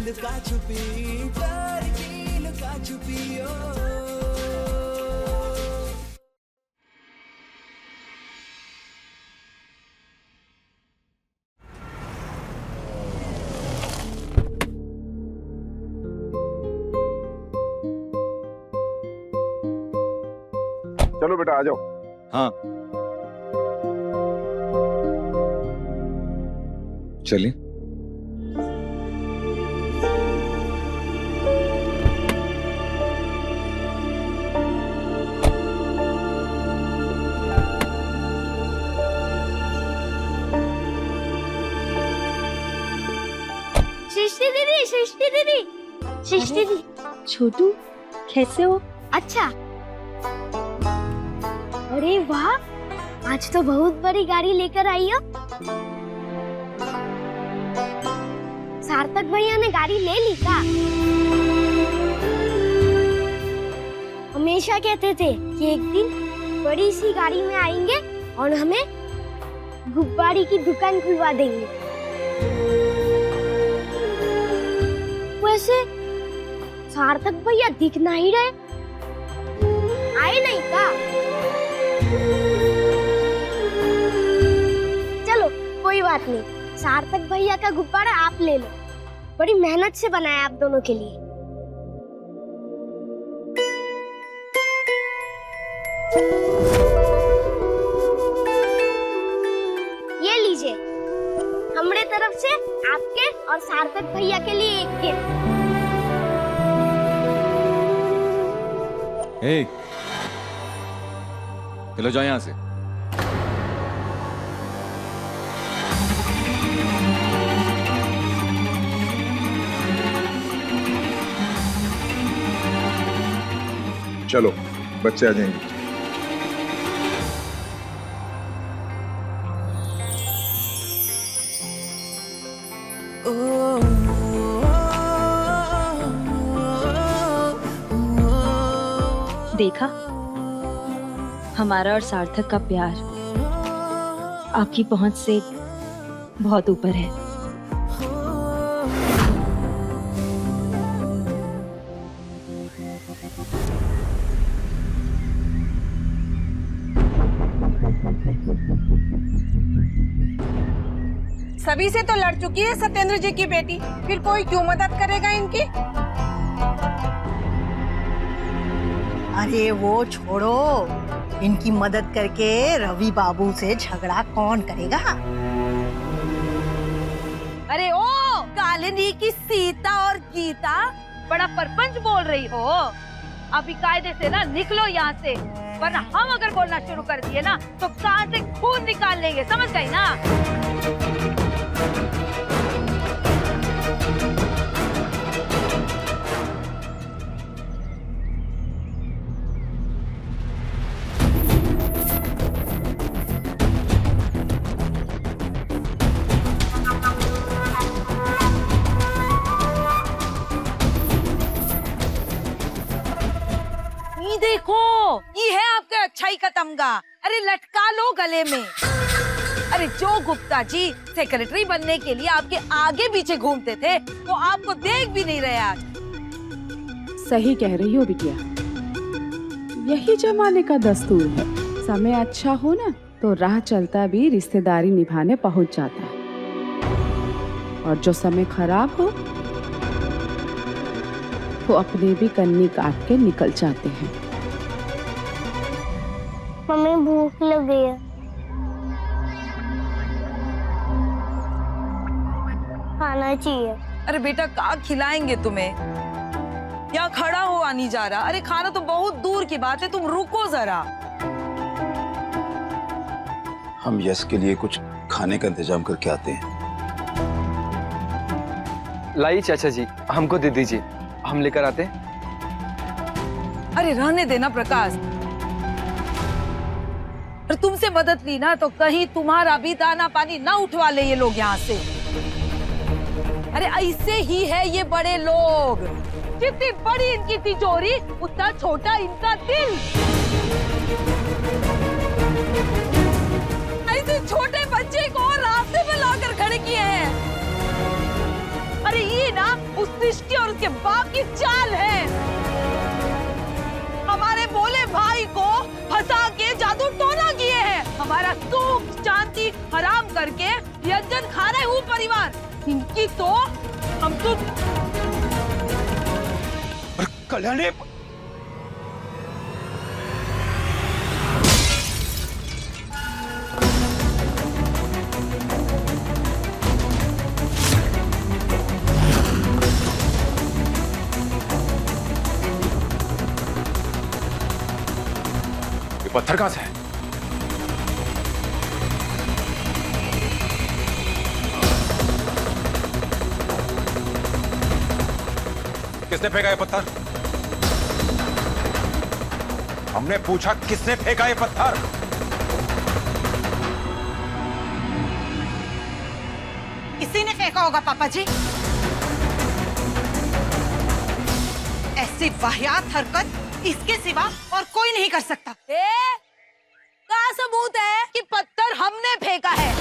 लुका छुपी, प्यार की लुका छुपी ओ। चलो बेटा आ जाओ। हाँ चलिए। सृष्टि दीदी, सृष्टि दीदी, सृष्टि दीदी। छोटू कैसे हो? अच्छा। अरे वाह, आज तो बहुत बड़ी गाड़ी लेकर आई हो। सार्थक भैया ने गाड़ी ले ली क्या? हमेशा कहते थे कि एक दिन बड़ी सी गाड़ी में आएंगे और हमें गुब्बारे की दुकान खुलवा देंगे। वैसे सार्थक भैया दिख नहीं रहे, आए नहीं का? चलो कोई बात नहीं, सार्थक भैया का गुब्बारा आप ले लो, बड़ी मेहनत से बनाया आप दोनों के लिए। ये लीजिए, हमारे तरफ से आपके और सार्थक भैया के लिए एक गिफ्ट। चलो जाओ यहाँ से। चलो बच्चे आ जाएंगे। देखा, हमारा और सार्थक का प्यार आपकी पहुंच से बहुत ऊपर है। सभी से तो लड़ चुकी है सत्येंद्र जी की बेटी, फिर कोई क्यों मदद करेगा इनकी? अरे वो छोड़ो, इनकी मदद करके रवि बाबू से झगड़ा कौन करेगा? अरे ओ कालिनी की सीता और गीता, बड़ा परपंच बोल रही हो। अभी कायदे से ना निकलो यहाँ से, वरना हम अगर बोलना शुरू कर दिए ना तो कान से खून निकाल लेंगे, समझ गई ना? देखो, ये है आपका अच्छाई का तमगा। अरे लटका लो गले में। अरे जो गुप्ता जी सेक्रेटरी बनने के लिए आपके आगे पीछे घूमते थे, वो आपको देख भी नहीं रहे आज। सही कह रही हो बिटिया, यही जमाने का दस्तूर है। समय अच्छा हो ना तो राह चलता भी रिश्तेदारी निभाने पहुंच जाता है, और जो समय खराब हो वो अपने भी कन्नी काट के निकल जाते हैं। मम्मी भूख लग गई है। खाना चाहिए। अरे बेटा क्या खिलाएंगे तुम्हें? यहाँ खड़ा हुआ नहीं जा रहा। अरे खाना तो बहुत दूर की बात है, तुम रुको जरा। हम यश के लिए कुछ खाने का इंतजाम करके आते हैं। लाइए चाचा जी, हमको दे दीजिए, हम लेकर आते हैं। अरे रहने देना प्रकाश, और तुमसे मदद ली ना तो कहीं तुम्हारा भी दाना पानी ना उठवा ले ये लोग यहाँ से। अरे ऐसे ही है ये बड़े लोग, जितनी बड़ी इनकी तिजोरी उतना छोटा इनका दिल। ऐसे छोटे बच्चे को रास्ते में लाकर खड़े किए हैं। अरे ये ना उस सृष्टि और उसके बाप की चाल है। हमारे भोले भाई को फंसा के जादू टोना किए हैं, हमारा सुख शांति हराम करके व्यंजन खा रहे हूँ परिवार। इनकी तो हम तो कल्याणी, ये पत्थर कहां से है? किसने फेंका ये पत्थर? हमने पूछा किसने फेंका ये पत्थर? किसी ने फेंका होगा पापा जी। ऐसी वाहियात हरकत इसके सिवा और कोई नहीं कर सकता। क्या सबूत है कि पत्थर हमने फेंका है?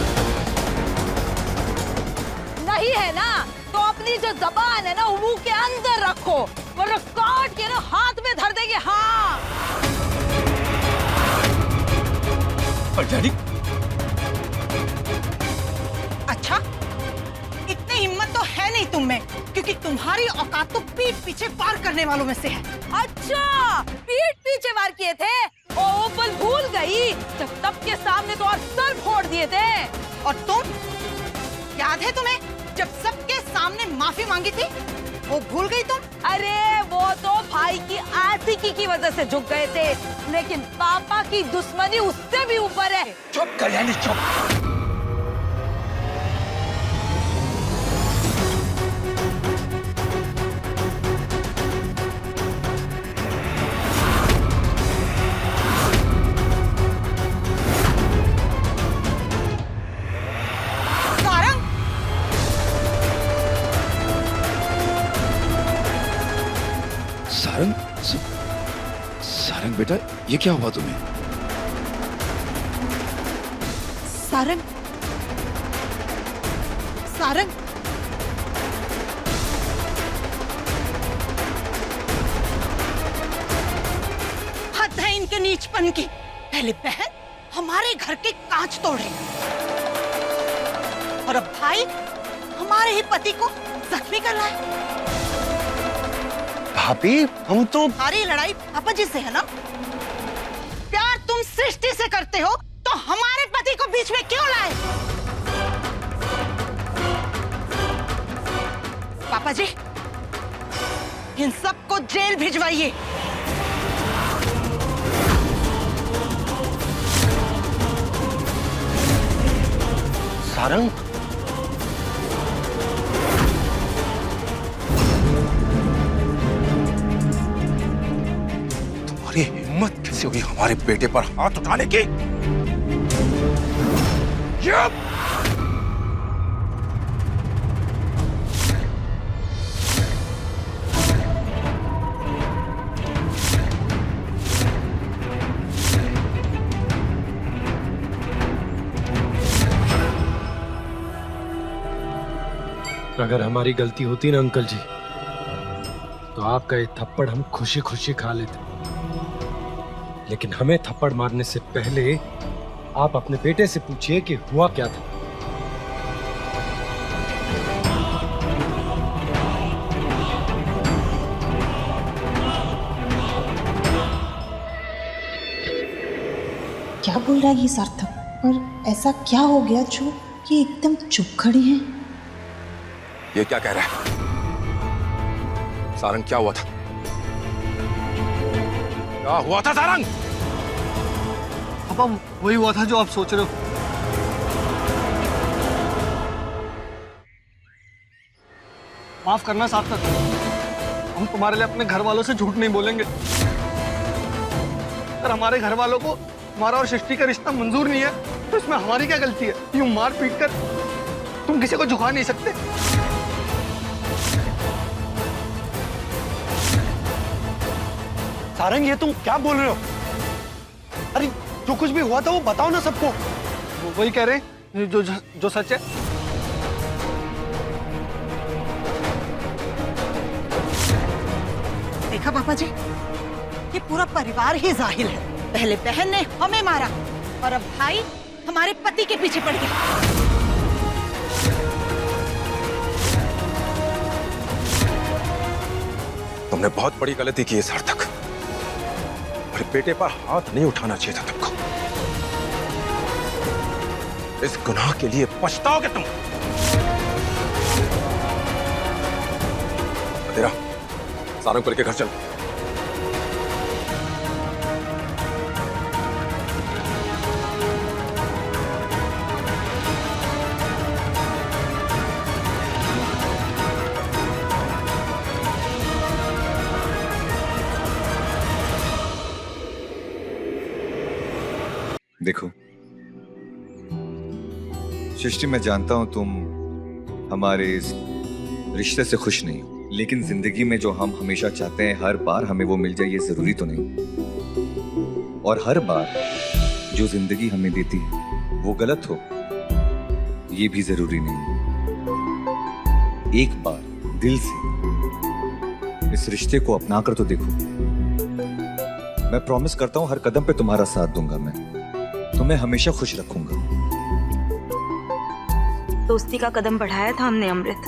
नहीं है ना, तो अपनी जो जबान है ना मुंह के अंदर रखो, वरना काट के ना हाथ में धर देंगे। हाँ कल्याणी, अच्छा, इतनी हिम्मत तो है नहीं तुम में, क्योंकि तुम्हारी औकात तो पीठ पीछे वार करने वालों में से है। अच्छा, पीठ पीछे वार किए थे? ओ पल भूल गई जब सबके सामने तो और सर फोड़ दिए थे। और तुम, याद है तुम्हें जब सबके सामने माफी मांगी थी? वो भूल गई तुम? अरे वो तो भाई की आशिकी की वजह से झुक गए थे, लेकिन पापा की दुश्मनी उससे भी ऊपर है। चुप कल्याणी, चुप। सारंग, सारंग बेटा, ये क्या हुआ तुम्हें? सारंग, सारंग, हद है इनके नीचपन की। पहले बहन हमारे घर के कांच तोड़े, और अब भाई हमारे ही पति को जख्मी कर रहा है। भाभी, हम तो हमारी लड़ाई पापा जी से है ना? प्यार तुम सृष्टि से करते हो, तो हमारे पति को बीच में क्यों लाए? पापा जी, इन सबको जेल भिजवाइए। सारंग, तुम्हारी हिम्मत कैसे हुई हमारे बेटे पर हाथ उठाने की? अगर हमारी गलती होती ना अंकल जी, तो आपका ये थप्पड़ हम खुशी खुशी खा लेते, लेकिन हमें थप्पड़ मारने से पहले आप अपने बेटे से पूछिए कि हुआ क्या था। क्या बोल रहा है ये सार्थक? और ऐसा क्या हो गया जो ये एकदम चुप खड़ी हैं? ये क्या कह रहा है? सारंग, क्या हुआ था? क्या हुआ था सारंग? पापा, वही हुआ था जो आप सोच रहे हो। माफ करना सार्थक, हम तुम्हारे लिए अपने घर वालों से झूठ नहीं बोलेंगे। अगर हमारे घर वालों को हमारा और सृष्टि का रिश्ता मंजूर नहीं है, तो इसमें हमारी क्या गलती है? यूं मार पीट कर तुम किसी को झुका नहीं सकते। सारंग, ये तुम क्या बोल रहे हो? अरे जो कुछ भी हुआ था वो बताओ ना सबको। वो वही कह रहे हैं जो सच है। देखा पापा जी, ये पूरा परिवार ही जाहिल है। पहले बहन ने हमें मारा और अब भाई हमारे पति के पीछे पड़ गया। तुमने बहुत बड़ी गलती की है सार्थक। मेरे बेटे पर हाथ नहीं उठाना चाहिए था तुमको। इस गुनाह के लिए पछताओगे तुम। तेरा सारंग करके घर चल। देखो सृष्टि, मैं जानता हूं तुम हमारे इस रिश्ते से खुश नहीं हो, लेकिन जिंदगी में जो हम हमेशा चाहते हैं हर बार हमें वो मिल जाए ये जरूरी तो नहीं। और हर बार जो जिंदगी हमें देती है वो गलत हो ये भी जरूरी नहीं। एक बार दिल से इस रिश्ते को अपना कर तो देखो। मैं प्रॉमिस करता हूं हर कदम पे तुम्हारा साथ दूंगा। मैं तुम्हें हमेशा खुश रखूंगा। दोस्ती का कदम बढ़ाया था हमने अमृत,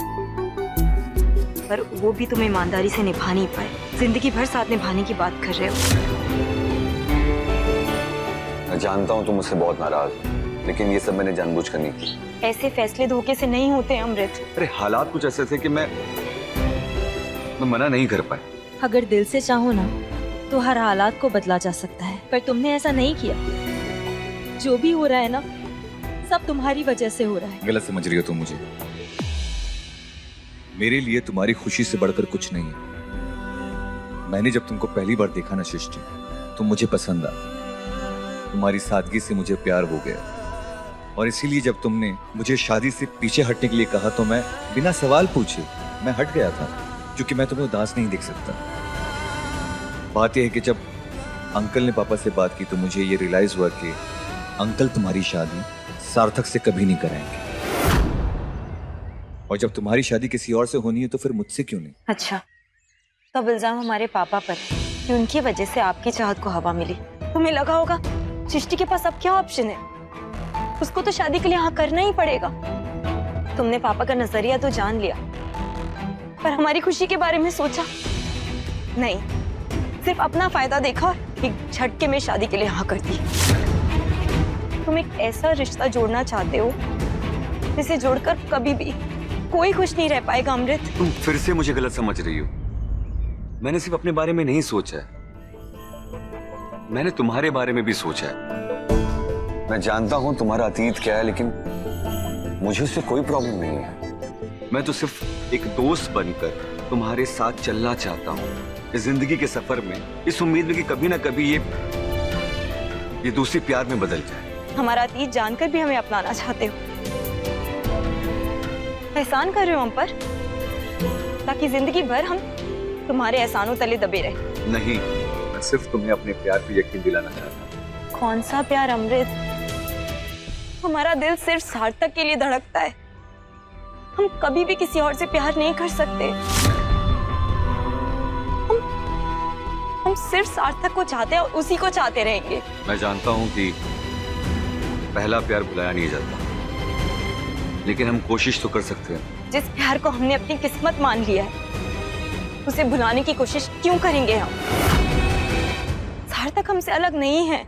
पर वो भी तुम ईमानदारी से निभा नहीं पाए। जिंदगी भर साथ निभाने की बात कर रहे हो। मैं जानता हूँ तुम मुझसे बहुत नाराज हो, लेकिन ये सब मैंने जानबूझकर नहीं की। ऐसे फैसले धोखे से नहीं होते अमृत। अरे हालात कुछ ऐसे थे कि मैं मना नहीं कर पाया। अगर दिल से चाहो ना तो हर हालात को बदला जा सकता है, पर तुमने ऐसा नहीं किया। जो भी हो रहा है ना सब तुम्हारी वजह से हो रहा है। गलत समझ रही हो तुम मुझे। मेरे लिए तुम्हारी खुशी से बढ़कर कुछ नहीं है। मैंने जब तुमको पहली बार देखा ना सृष्टि, तुम मुझे पसंद आ। तुम्हारी सादगी से मुझे प्यार हो गया, और इसीलिए जब तुमने मुझे शादी से पीछे हटने के लिए कहा तो मैं बिना सवाल पूछे मैं हट गया था, क्योंकि मैं तुम्हें उदास नहीं देख सकता। बात यह है कि जब अंकल ने पापा से बात की तो मुझे ये रियलाइज हुआ कि अंकल तुम्हारी शादी सार्थक से कभी नहीं कराएंगे, और जब तुम्हारी शादी किसी और से होनी है तो फिर मुझसे क्यों नहीं। अच्छा, तो अब इल्जाम हमारे पापा पर कि उनकी वजह से आपकी चाहत को हवा मिली। तुम्हें लगा होगा सृष्टि के पास अब क्या ऑप्शन है, उसको तो शादी के लिए हाँ करना ही पड़ेगा। तुमने पापा का नजरिया तो जान लिया, पर हमारी खुशी के बारे में सोचा नहीं। सिर्फ अपना फायदा देखा, एक झटके में शादी के लिए हाँ कर दी। तुम एक ऐसा रिश्ता जोड़ना चाहते हो जिसे जोड़कर कभी भी कोई खुश नहीं रह पाएगा अमृत। तुम फिर से मुझे गलत समझ रही हो। मैंने सिर्फ अपने बारे में नहीं सोचा है, मैंने तुम्हारे बारे में भी सोचा है। मैं जानता हूं तुम्हारा अतीत क्या है, लेकिन मुझे उससे कोई प्रॉब्लम नहीं है। मैं तो सिर्फ एक दोस्त बनकर तुम्हारे साथ चलना चाहता हूं इस जिंदगी के सफर में, इस उम्मीद में कि कभी ना कभी ये दूसरी प्यार में बदल जाए। हमारा अतीत जानकर भी हमें अपनाना चाहते हो। एहसान कर रहे हो हम पर, ताकि जिंदगी भर हम तुम्हारे एहसानों तले दबे रहे। नहीं, मैं सिर्फ तुम्हें अपने प्यार पे यकीन दिलाना चाहता हूँ। कौन सा प्यार अमृत? हमारा दिल सिर्फ सार्थक के लिए धड़कता है। हम कभी भी किसी और से प्यार नहीं कर सकते। हम सिर्फ सार्थक को चाहते हैं और उसी को चाहते रहेंगे। मैं जानता हूँ कि पहला प्यार भुलाया नहीं जाता, लेकिन हम कोशिश तो कर सकते हैं। जिस प्यार को हमने अपनी किस्मत मान लिया है उसे भुलाने की कोशिश क्यों करेंगे हम? सार्थक हमसे अलग नहीं है,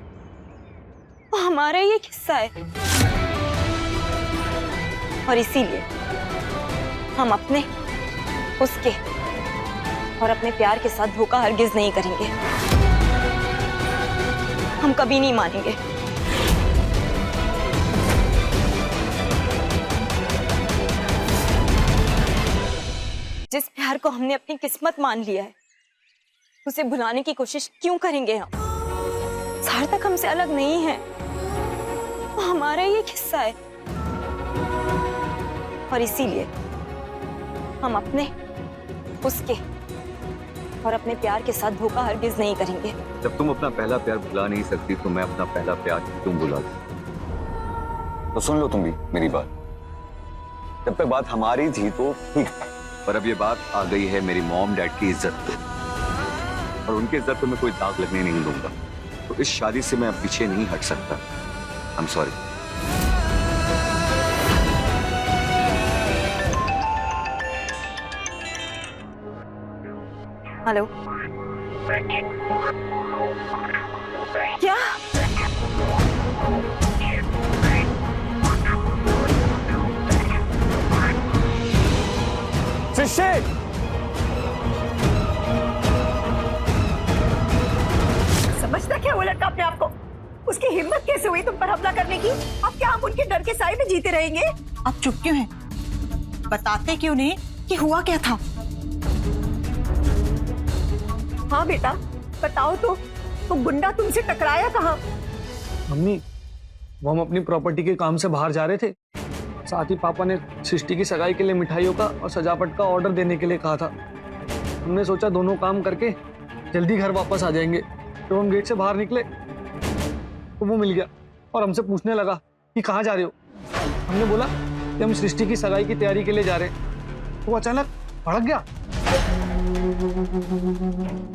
वो हमारा ही एक हिस्सा है, और इसीलिए हम अपने, उसके और अपने प्यार के साथ धोखा हरगिज नहीं करेंगे। हम कभी नहीं मानेंगे। जिस प्यार को हमने अपनी किस्मत मान लिया है उसे भुलाने की कोशिश क्यों करेंगे हम? सार्थक हमसे अलग नहीं है, वो हमारा ही एक हिस्सा है, और इसीलिए हम अपने, उसके और अपने प्यार के साथ धोखा हरगिज नहीं करेंगे। जब तुम अपना पहला प्यार भुला नहीं सकती तो मैं अपना पहला प्यार तुम भुला दो। तो सुन लो तुम भी मेरी बात। जब तक बात हमारी थी तो ठीक, पर अब ये बात आ गई है मेरी मॉम डैड की इज्जत पे। और उनके इज्जत पे मैं कोई दाग लगने नहीं दूंगा। तो इस शादी से मैं अब पीछे नहीं हट सकता। I am sorry. हेलो, क्या? सृष्टि, समझता क्या वो लड़का अपने आप को? उसकी हिम्मत कैसे हुई तुम पर हमला करने की? अब क्या हम उनके डर के साए में जीते रहेंगे? आप चुप क्यों हैं? बताते क्यों नहीं कि हुआ क्या था? हाँ बेटा, बताओ तो गुंडा तुमसे टकराया कहाँ? मम्मी, वो हम अपनी प्रॉपर्टी के काम से बाहर जा रहे थे। साथ ही पापा ने सृष्टि की सगाई के लिए मिठाइयों का और सजावट का ऑर्डर देने के लिए कहा था। हमने सोचा दोनों काम करके जल्दी घर वापस आ जाएंगे। तो हम गेट से बाहर निकले तो वो मिल गया और हमसे पूछने लगा कि कहाँ जा रहे हो। हमने बोला कि हम सृष्टि की सगाई की तैयारी के लिए जा रहे हैं। वो अचानक भड़क गया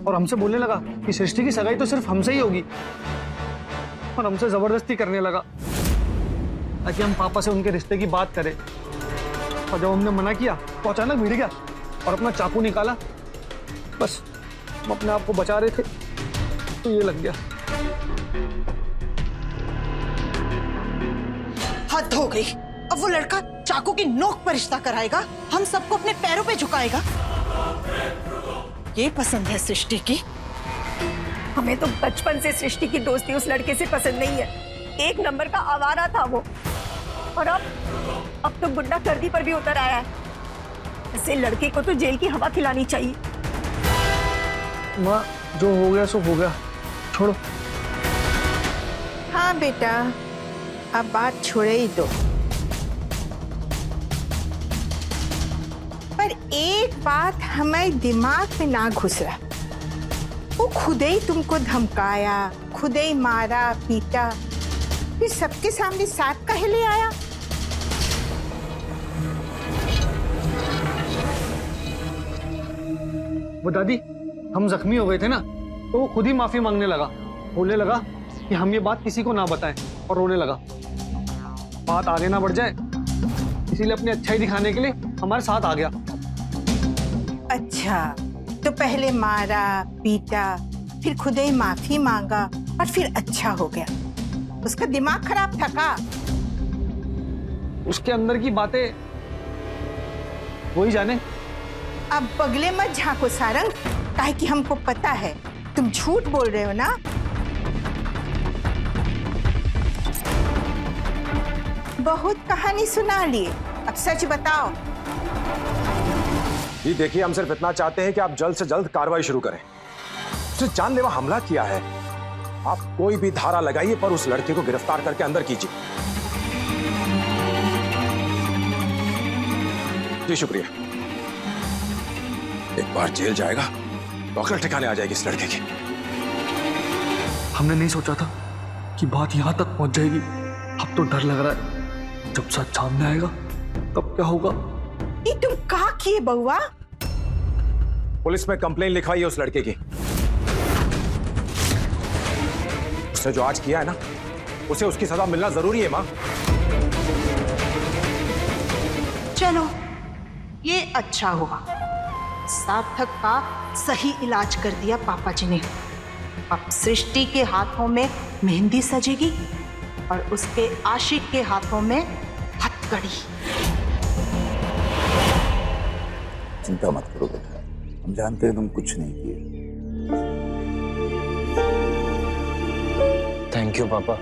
और हमसे बोलने लगा कि सृष्टि की सगाई तो सिर्फ हमसे ही होगी, और हमसे जबरदस्ती करने लगा ताकि हम पापा से उनके रिश्ते की बात करें। और जब हमने मना किया तो अचानक भिड़ गया और अपना चाकू निकाला। बस हम अपने आप को बचा रहे थे तो ये लग गया। हद हो गई। अब वो लड़का चाकू की नोक पर रिश्ता कराएगा, हम सबको अपने पैरों पे झुकाएगा। ये पसंद है सृष्टि की? हमें तो बचपन से सृष्टि की दोस्ती उस लड़के से पसंद नहीं है। एक नंबर का आवारा था वो, और अब तो गुंडागर्दी पर भी उतर आया है। ऐसे लड़के को तो जेल की हवा खिलानी चाहिए। माँ, जो हो गया सो हो गया, छोड़ो। हाँ बेटा, अब बात छोड़े ही दो। पर एक बात हमारे दिमाग में ना घुस रहा। वो खुद ही तुमको धमकाया, खुद ही मारा पीटा, फिर सबके सामने साथ काहे ले आया? वो दादी, हम जख्मी हो गए थे ना, तो वो खुद ही माफी मांगने लगा। बोलने लगा कि हम ये बात किसी को ना बताएं, और रोने लगा। बात आगे ना बढ़ जाए इसीलिए अपनी अच्छाई दिखाने के लिए हमारे साथ आ गया। अच्छा, तो पहले मारा पीटा, फिर खुद ही माफी मांगा, और फिर अच्छा हो गया। उसका दिमाग खराब था का? उसके अंदर की बातें वही जाने। अब बगले मत झांको सारंग, काहे कि हमको पता है तुम झूठ बोल रहे हो ना। बहुत कहानी सुना लिए, अब सच बताओ। ये देखिए, हम सिर्फ इतना चाहते हैं कि आप जल्द से जल्द कार्रवाई शुरू करें। उसने जानलेवा हमला किया है। आप कोई भी धारा लगाइए, पर उस लड़के को गिरफ्तार करके अंदर कीजिए। जी शुक्रिया। एक बार जेल जाएगा तो अकल ठिकाने आ जाएगी इस लड़के की। हमने नहीं सोचा था कि बात यहां तक पहुंच जाएगी। अब तो डर लग रहा है, जब सच सामने आएगा तब क्या होगा। ये तुम क्या किए बउआ? पुलिस में कंप्लेन लिखवाई है उस लड़के की। उसने जो आज किया है ना, उसे उसकी सजा मिलना जरूरी है माँ। चलो, ये अच्छा हुआ। सार्थक का सही इलाज कर दिया पापा जी ने। अब सृष्टि के हाथों में मेहंदी सजेगी और उसके आशिक के हाथों में हथकड़ी। चिंता मत करो बेटा, हम जानते हैं तुम कुछ नहीं किए। थैंक यू पापा,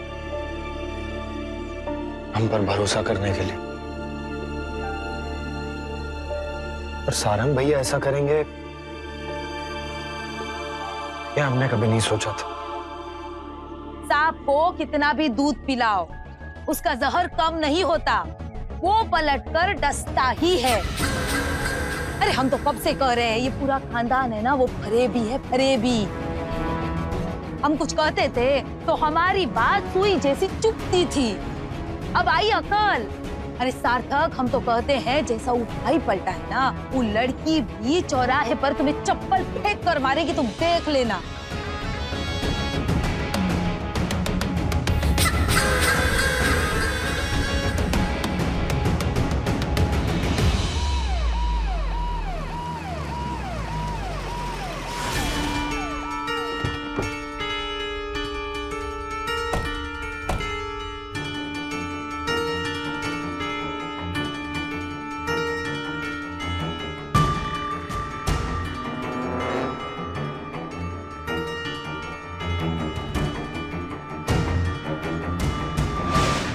हम पर भरोसा करने के लिए। पर सारंग भैया ऐसा करेंगे ये हमने कभी नहीं सोचा था। सांप को कितना भी दूध पिलाओ, उसका जहर कम नहीं होता, वो पलटकर डसता ही है। अरे हम तो कब से कह रहे हैं, ये पूरा खानदान है ना, वो फरेबी है, फरेबी। हम कुछ कहते थे तो हमारी बात सुई जैसी चुभती थी। अब आई अकल, अरे सार्थक, हम तो कहते हैं जैसा वो भाई पलटा है ना, वो लड़की भी चौराहे पर तुम्हें चप्पल फेंक कर मारेगी, तुम देख लेना।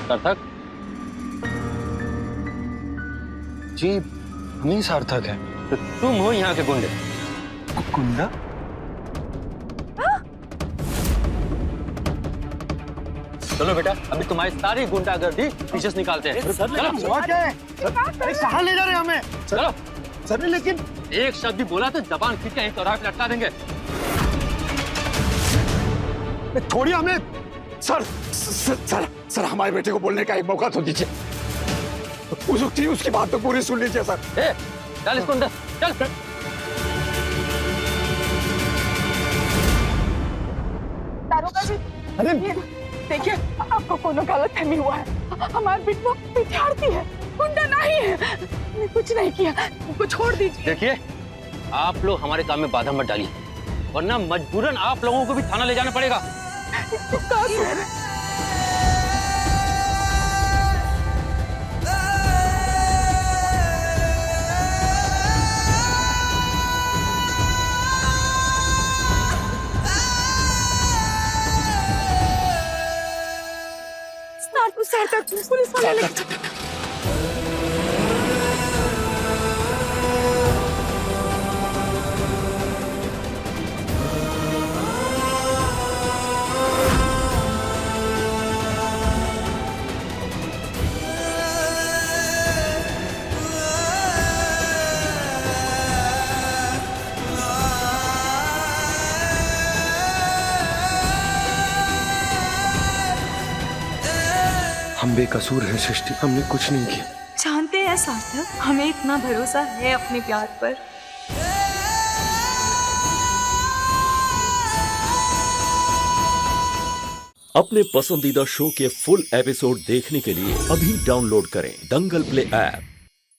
सार्थक जी, हम ही सार्थक है। तो तुम हो यहाँ के गुंडे? गुंडा? चलो बेटा, अभी तुम्हारी सारी गुंडागर्दी पीछे से निकालते हैं। चलो। कहाँ ले जा रहे हैं हमें? चलो सर, लेकिन एक शब्द भी बोला तो जबान खींच के चौराहे पे लटका देंगे। थोड़ी हमें सर, हमारे बेटे को बोलने का एक मौका तो दीजिए। उसकी बात तो पूरी सुन लीजिए सर। चल इसको अंदर चल। दारोगा जी, अरे देखिए, आपको कोनो गलतफहमी हुआ है। हमारी बिट्टू विद्यार्थी है, गुंडा नहीं है। मैंने कुछ नहीं किया, उनको छोड़ दीजिए। देखिए, आप लोग हमारे काम में बाधा मत डालिए, वरना मजबूरन आप लोगों को भी थाना ले जाना पड़ेगा। पुलिस वाले हम बेकसूर हैं सृष्टि, हमने कुछ नहीं किया। जानते हैं सार्थक, हमें इतना भरोसा है अपने प्यार पर। अपने पसंदीदा शो के फुल एपिसोड देखने के लिए अभी डाउनलोड करें दंगल प्ले ऐप।